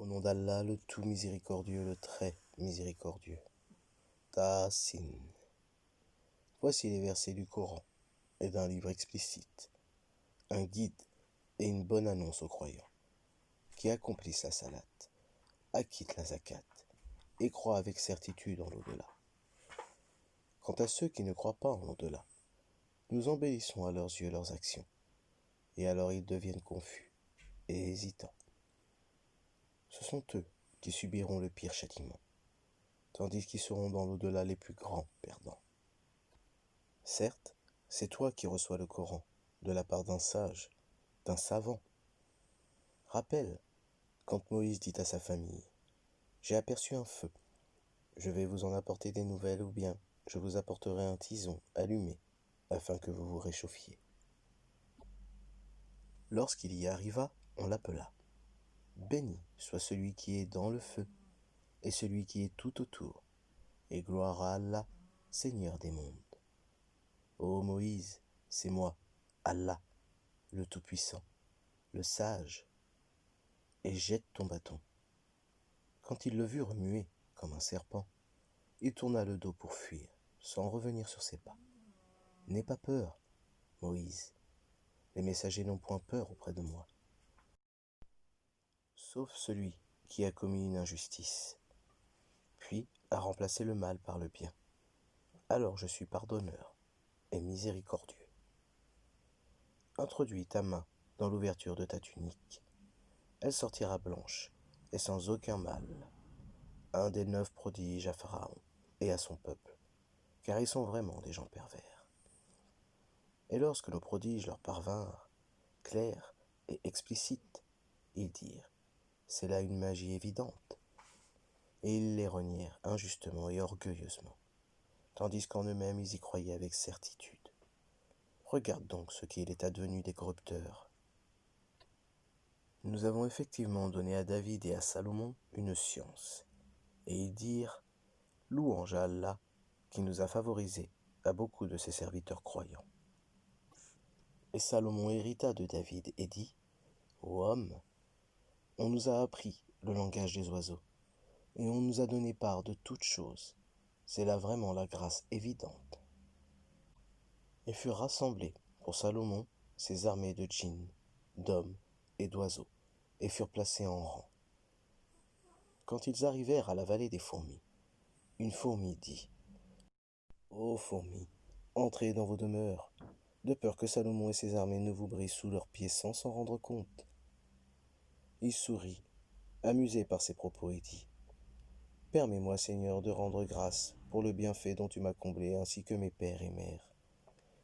nom d'Allah, le tout miséricordieux, le très miséricordieux. Tasin. Voici les versets du Coran et d'un livre explicite, un guide et une bonne annonce aux croyants, qui accomplissent la salat, acquittent la zakat et croient avec certitude en l'au-delà. Quant à ceux qui ne croient pas en l'au-delà, nous embellissons à leurs yeux leurs actions, et alors ils deviennent confus et hésitants. Ce sont eux qui subiront le pire châtiment, tandis qu'ils seront dans l'au-delà les plus grands perdants. Certes, c'est toi qui reçois le Coran, de la part d'un sage, d'un savant. Rappelle, quand Moïse dit à sa famille, « J'ai aperçu un feu, je vais vous en apporter des nouvelles ou bien je vous apporterai un tison allumé, afin que vous vous réchauffiez. » Lorsqu'il y arriva, on l'appela. Béni soit celui qui est dans le feu, et celui qui est tout autour, et gloire à Allah, Seigneur des mondes. Ô Moïse, c'est moi, Allah, le Tout-Puissant, le Sage, et jette ton bâton. Quand il le vit remuer comme un serpent, il tourna le dos pour fuir, sans revenir sur ses pas. N'aie pas peur, Moïse, les messagers n'ont point peur auprès de moi. Sauf celui qui a commis une injustice, puis a remplacé le mal par le bien. Alors je suis pardonneur et miséricordieux. Introduis ta main dans l'ouverture de ta tunique. Elle sortira blanche et sans aucun mal. Un des 9 prodiges à Pharaon et à son peuple, car ils sont vraiment des gens pervers. Et lorsque nos prodiges leur parvinrent, clairs et explicites, ils dirent, c'est là une magie évidente. Et ils les renièrent injustement et orgueilleusement, tandis qu'en eux-mêmes ils y croyaient avec certitude. Regarde donc ce qu'il est advenu des corrupteurs. Nous avons effectivement donné à David et à Salomon une science, et ils dirent, louange à Allah, qui nous a favorisés à beaucoup de ses serviteurs croyants. Et Salomon hérita de David et dit, ô homme, on nous a appris le langage des oiseaux, et on nous a donné part de toutes choses. C'est là vraiment la grâce évidente. Et furent rassemblés pour Salomon ses armées de djinns, d'hommes et d'oiseaux, et furent placés en rang. Quand ils arrivèrent à la vallée des fourmis, une fourmi dit, ô fourmis, entrez dans vos demeures, de peur que Salomon et ses armées ne vous brisent sous leurs pieds sans s'en rendre compte. Il sourit, amusé par ses propos, et dit, permets-moi, Seigneur, de rendre grâce pour le bienfait dont tu m'as comblé, ainsi que mes pères et mères,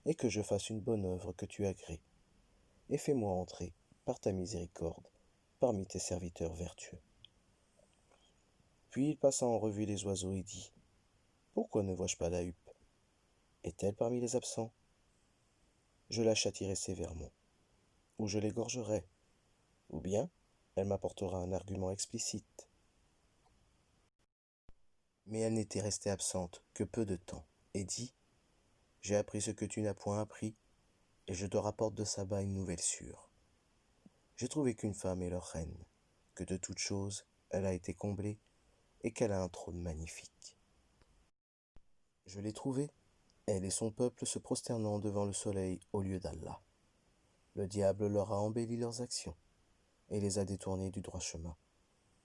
et que je fasse une bonne œuvre que tu agrées, et fais-moi entrer, par ta miséricorde, parmi tes serviteurs vertueux. Puis il passa en revue les oiseaux et dit, pourquoi ne vois-je pas la huppe? Est-elle parmi les absents? Je la châtierai sévèrement, ou je l'égorgerai, ou bien elle m'apportera un argument explicite. Mais elle n'était restée absente que peu de temps, et dit, j'ai appris ce que tu n'as point appris, et je te rapporte de Saba une nouvelle sûre. J'ai trouvé qu'une femme est leur reine, que de toutes choses elle a été comblée, et qu'elle a un trône magnifique. Je l'ai trouvée, elle et son peuple se prosternant devant le soleil au lieu d'Allah. Le diable leur a embelli leurs actions, et les a détournés du droit chemin,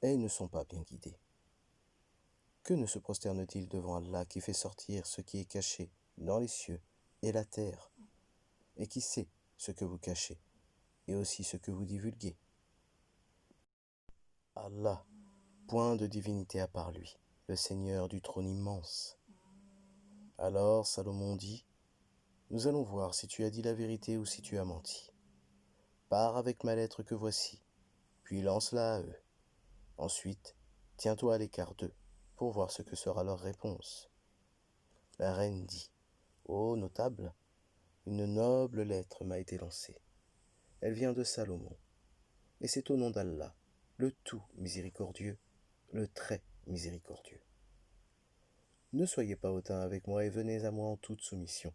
et ils ne sont pas bien guidés. Que ne se prosterne-t-il devant Allah qui fait sortir ce qui est caché dans les cieux et la terre, et qui sait ce que vous cachez, et aussi ce que vous divulguez? Allah, point de divinité à part lui, le Seigneur du trône immense. Alors Salomon dit, nous allons voir si tu as dit la vérité ou si tu as menti. Pars avec ma lettre que voici, puis lance-la à eux. Ensuite, tiens-toi à l'écart d'eux, pour voir ce que sera leur réponse. La reine dit, ô notable, une noble lettre m'a été lancée. Elle vient de Salomon, et c'est au nom d'Allah, le tout miséricordieux, le très miséricordieux. Ne soyez pas hautain avec moi et venez à moi en toute soumission.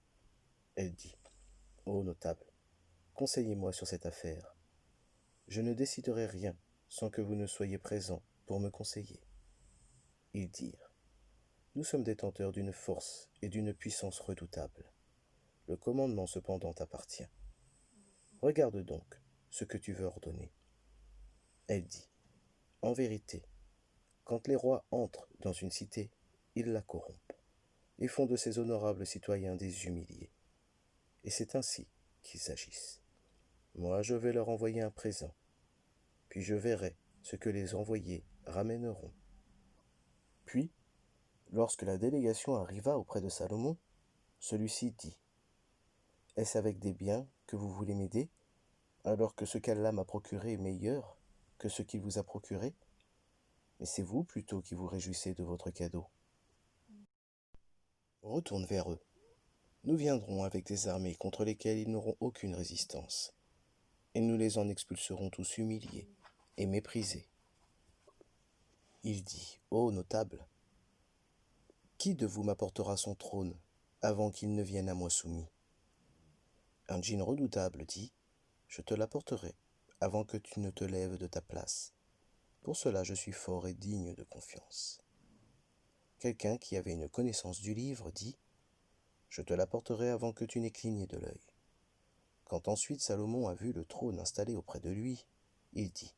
Elle dit, ô notable, conseillez-moi sur cette affaire. Je ne déciderai rien sans que vous ne soyez présent pour me conseiller. Ils dirent, nous sommes détenteurs d'une force et d'une puissance redoutables. Le commandement cependant t'appartient. Regarde donc ce que tu veux ordonner. Elle dit, en vérité, quand les rois entrent dans une cité, ils la corrompent et font de ces honorables citoyens des humiliés. Et c'est ainsi qu'ils agissent. Moi, je vais leur envoyer un présent, puis je verrai ce que les envoyés ramèneront. Puis, lorsque la délégation arriva auprès de Salomon, celui-ci dit, est-ce avec des biens que vous voulez m'aider, alors que ce qu'Allah m'a procuré est meilleur que ce qu'il vous a procuré? Mais c'est vous plutôt qui vous réjouissez de votre cadeau. Retourne vers eux. Nous viendrons avec des armées contre lesquelles ils n'auront aucune résistance, et nous les en expulserons tous humiliés et méprisés. Il dit, ô notable, qui de vous m'apportera son trône avant qu'il ne vienne à moi soumis? Un djinn redoutable dit, je te l'apporterai avant que tu ne te lèves de ta place. Pour cela je suis fort et digne de confiance. Quelqu'un qui avait une connaissance du livre dit, je te l'apporterai avant que tu n'aies cligné de l'œil. Quand ensuite Salomon a vu le trône installé auprès de lui, il dit,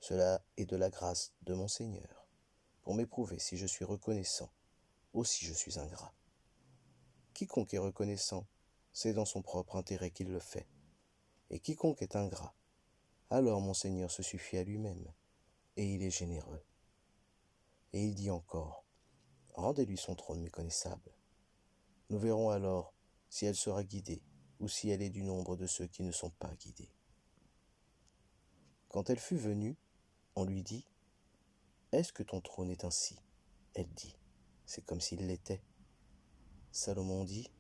cela est de la grâce de mon Seigneur, pour m'éprouver si je suis reconnaissant ou si je suis ingrat. Quiconque est reconnaissant, c'est dans son propre intérêt qu'il le fait, et quiconque est ingrat, alors mon Seigneur se suffit à lui-même, et il est généreux. Et il dit encore, rendez-lui son trône méconnaissable. Nous verrons alors si elle sera guidée ou si elle est du nombre de ceux qui ne sont pas guidés. Quand elle fut venue, on lui dit, est-ce que ton trône est ainsi? Elle dit, c'est comme s'il l'était. Salomon dit,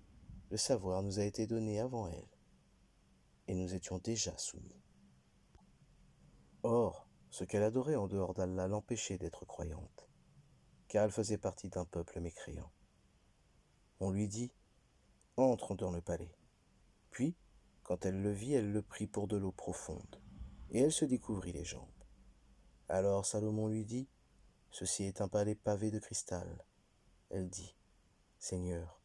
le savoir nous a été donné avant elle, et nous étions déjà soumis. Or, ce qu'elle adorait en dehors d'Allah l'empêchait d'être croyante, car elle faisait partie d'un peuple mécréant. On lui dit, entre dans le palais. Puis, quand elle le vit, elle le prit pour de l'eau profonde, et elle se découvrit les jambes. Alors Salomon lui dit, ceci est un palais pavé de cristal. Elle dit, Seigneur,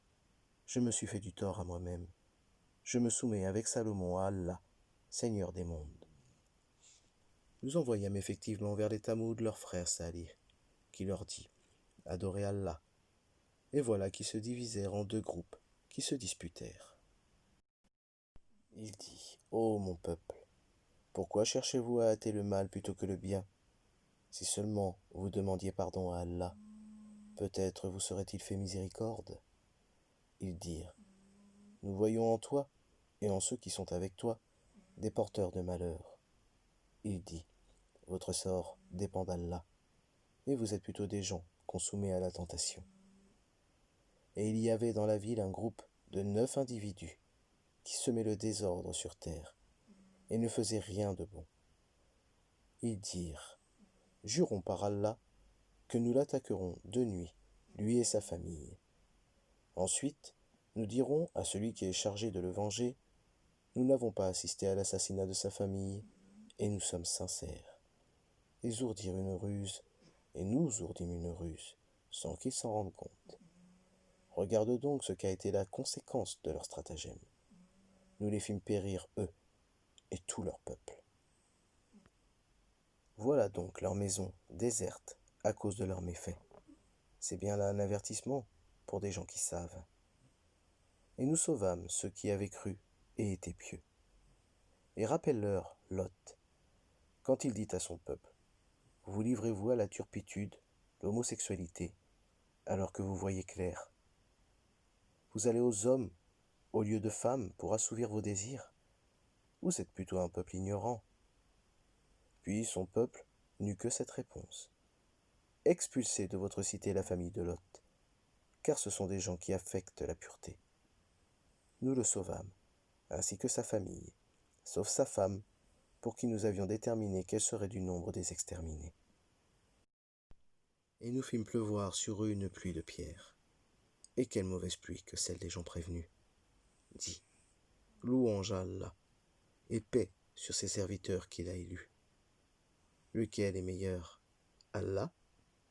je me suis fait du tort à moi-même. Je me soumets avec Salomon à Allah, Seigneur des mondes. Nous envoyâmes effectivement vers les Tamoud leur frère Salih, qui leur dit, adorez Allah. Et voilà qu'ils se divisèrent en deux groupes, qui se disputèrent. Il dit, ô mon peuple, pourquoi cherchez-vous à hâter le mal plutôt que le bien? Si seulement vous demandiez pardon à Allah, peut-être vous serait-il fait miséricorde. Ils dirent, nous voyons en toi et en ceux qui sont avec toi des porteurs de malheur. Il dit, votre sort dépend d'Allah, et vous êtes plutôt des gens qu'on soumet à la tentation. Et il y avait dans la ville un groupe de 9 individus qui semaient le désordre sur terre et ne faisaient rien de bon. Ils dirent, jurons par Allah que nous l'attaquerons de nuit, lui et sa famille. Ensuite, nous dirons à celui qui est chargé de le venger, nous n'avons pas assisté à l'assassinat de sa famille, et nous sommes sincères. Ils ourdirent une ruse, et nous ourdîmes une ruse, sans qu'ils s'en rendent compte. Regarde donc ce qu'a été la conséquence de leur stratagème. Nous les fîmes périr eux, et tout leur peuple. Voilà donc leur maison déserte à cause de leurs méfaits. C'est bien là un avertissement pour des gens qui savent. Et nous sauvâmes ceux qui avaient cru et étaient pieux. Et rappelle-leur Lot, quand il dit à son peuple, vous livrez-vous à la turpitude, l'homosexualité, alors que vous voyez clair. Vous allez aux hommes au lieu de femmes pour assouvir vos désirs. Vous êtes plutôt un peuple ignorant. Puis son peuple n'eut que cette réponse. Expulsez de votre cité la famille de Lot, car ce sont des gens qui affectent la pureté. Nous le sauvâmes, ainsi que sa famille, sauf sa femme, pour qui nous avions déterminé qu'elle serait du nombre des exterminés. Et nous fîmes pleuvoir sur eux une pluie de pierres. Et quelle mauvaise pluie que celle des gens prévenus. Dis, louange à Allah, et paix sur ses serviteurs qu'il a élus. Lequel est meilleur, Allah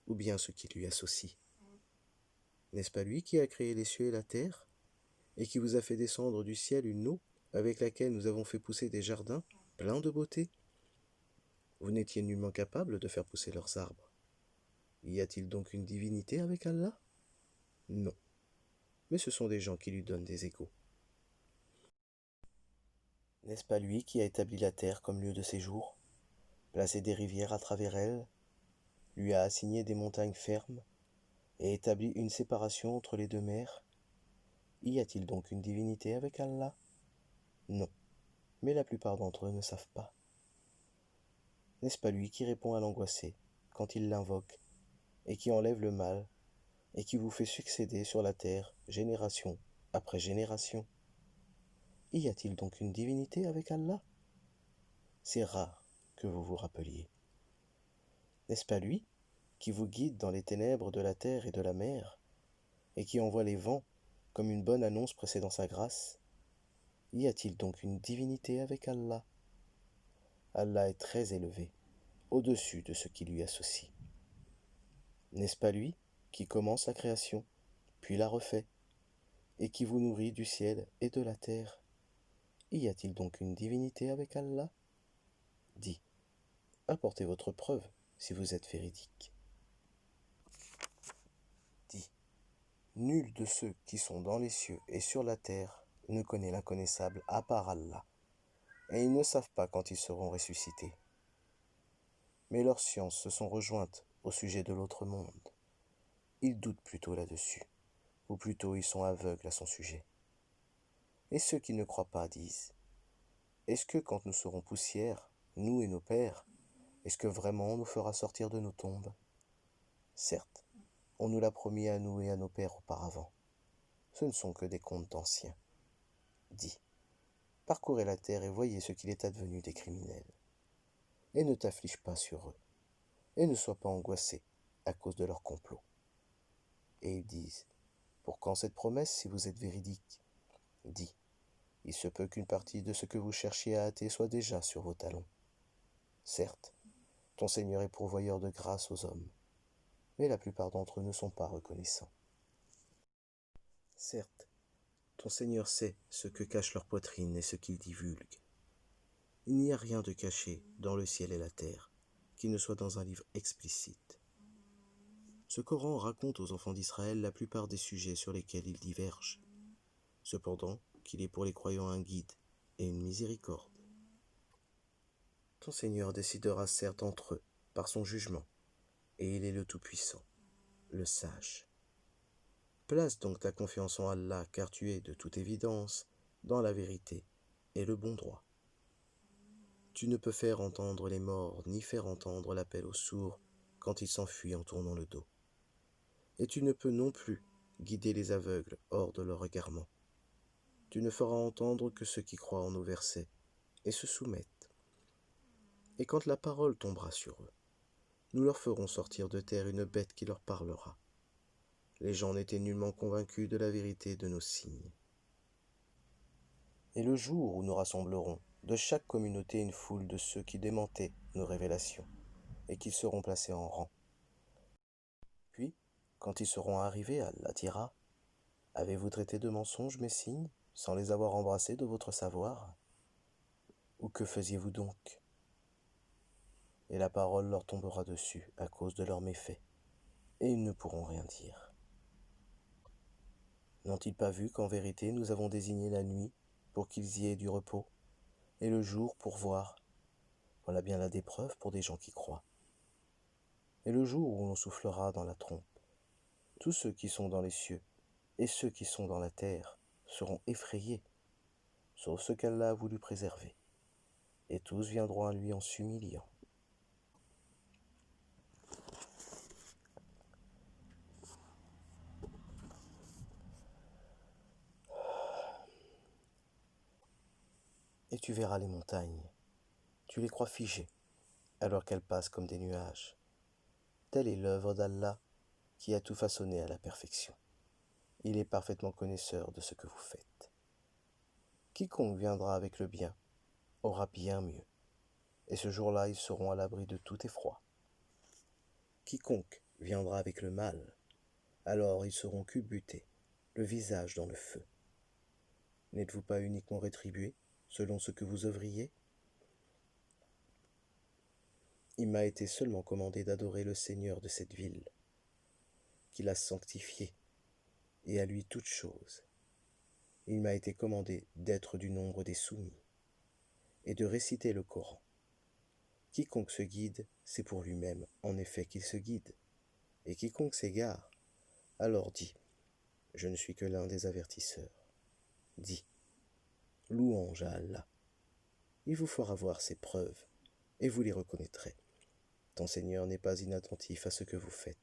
ou bien ceux qui lui associent? N'est-ce pas lui qui a créé les cieux et la terre, et qui vous a fait descendre du ciel une eau avec laquelle nous avons fait pousser des jardins pleins de beauté? Vous n'étiez nullement capable de faire pousser leurs arbres. Y a-t-il donc une divinité avec Allah? Non, mais ce sont des gens qui lui donnent des échos. N'est-ce pas lui qui a établi la terre comme lieu de séjour, placé des rivières à travers elle, lui a assigné des montagnes fermes et établi une séparation entre les deux mers? Y a-t-il donc une divinité avec Allah? Non, mais la plupart d'entre eux ne savent pas. N'est-ce pas lui qui répond à l'angoissé quand il l'invoque, et qui enlève le mal, et qui vous fait succéder sur la terre génération après génération? Y a-t-il donc une divinité avec Allah? C'est rare que vous vous rappeliez. N'est-ce pas lui qui vous guide dans les ténèbres de la terre et de la mer, et qui envoie les vents comme une bonne annonce précédant sa grâce? Y a-t-il donc une divinité avec Allah? Allah est très élevé, au-dessus de ce qui lui associe. N'est-ce pas lui qui commence la création, puis la refait, et qui vous nourrit du ciel et de la terre? Y a-t-il donc une divinité avec Allah? Dis, apportez votre preuve si vous êtes véridique. Dis, nul de ceux qui sont dans les cieux et sur la terre ne connaît l'inconnaissable à part Allah, et ils ne savent pas quand ils seront ressuscités. Mais leurs sciences se sont rejointes au sujet de l'autre monde. Ils doutent plutôt là-dessus, ou plutôt ils sont aveugles à son sujet. Et ceux qui ne croient pas disent, est-ce que quand nous serons poussière, nous et nos pères, est-ce que vraiment on nous fera sortir de nos tombes? Certes, on nous l'a promis à nous et à nos pères auparavant. Ce ne sont que des contes anciens. Dis, parcourez la terre et voyez ce qu'il est advenu des criminels. Et ne t'afflige pas sur eux, et ne sois pas angoissé à cause de leur complot. Et ils disent, pour quand cette promesse si vous êtes véridique? Dis, il se peut qu'une partie de ce que vous cherchiez à hâter soit déjà sur vos talons. Certes, ton Seigneur est pourvoyeur de grâce aux hommes, mais la plupart d'entre eux ne sont pas reconnaissants. Certes, ton Seigneur sait ce que cache leur poitrine et ce qu'ils divulguent. Il n'y a rien de caché dans le ciel et la terre qui ne soit dans un livre explicite. Ce Coran raconte aux enfants d'Israël la plupart des sujets sur lesquels ils divergent, cependant qu'il est pour les croyants un guide et une miséricorde. Ton Seigneur décidera certes entre eux par son jugement, et il est le Tout-Puissant, le Sage. Place donc ta confiance en Allah, car tu es, de toute évidence, dans la vérité et le bon droit. Tu ne peux faire entendre les morts, ni faire entendre l'appel aux sourds quand ils s'enfuient en tournant le dos. Et tu ne peux non plus guider les aveugles hors de leur égarement. Tu ne feras entendre que ceux qui croient en nos versets et se soumettent. Et quand la parole tombera sur eux, nous leur ferons sortir de terre une bête qui leur parlera. Les gens n'étaient nullement convaincus de la vérité de nos signes. Et le jour où nous rassemblerons de chaque communauté une foule de ceux qui démentaient nos révélations, et qu'ils seront placés en rang. Puis, quand ils seront arrivés, Allah dira, « Avez-vous traité de mensonges mes signes, sans les avoir embrassés de votre savoir? Ou que faisiez-vous donc ?» Et la parole leur tombera dessus à cause de leurs méfaits, et ils ne pourront rien dire. N'ont-ils pas vu qu'en vérité nous avons désigné la nuit pour qu'ils y aient du repos, et le jour pour voir? Voilà bien là des preuves pour des gens qui croient. Et le jour où l'on soufflera dans la trompe, tous ceux qui sont dans les cieux et ceux qui sont dans la terre seront effrayés, sauf ceux qu'Allah a voulu préserver, et tous viendront à lui en s'humiliant. Et tu verras les montagnes, tu les crois figées, alors qu'elles passent comme des nuages. Telle est l'œuvre d'Allah qui a tout façonné à la perfection. Il est parfaitement connaisseur de ce que vous faites. Quiconque viendra avec le bien aura bien mieux, et ce jour-là ils seront à l'abri de tout effroi. quiconque viendra avec le mal, alors ils seront culbutés, le visage dans le feu. N'êtes-vous pas uniquement rétribué selon ce que vous œuvriez? Il m'a été seulement commandé d'adorer le Seigneur de cette ville, qui l'a sanctifiée, et à lui toute chose. Il m'a été commandé d'être du nombre des soumis, et de réciter le Coran. Quiconque se guide, c'est pour lui-même, en effet, qu'il se guide, et quiconque s'égare, alors dit, je ne suis que l'un des avertisseurs. Dis, louange à Allah. Il vous fera voir ses preuves, et vous les reconnaîtrez. Ton Seigneur n'est pas inattentif à ce que vous faites.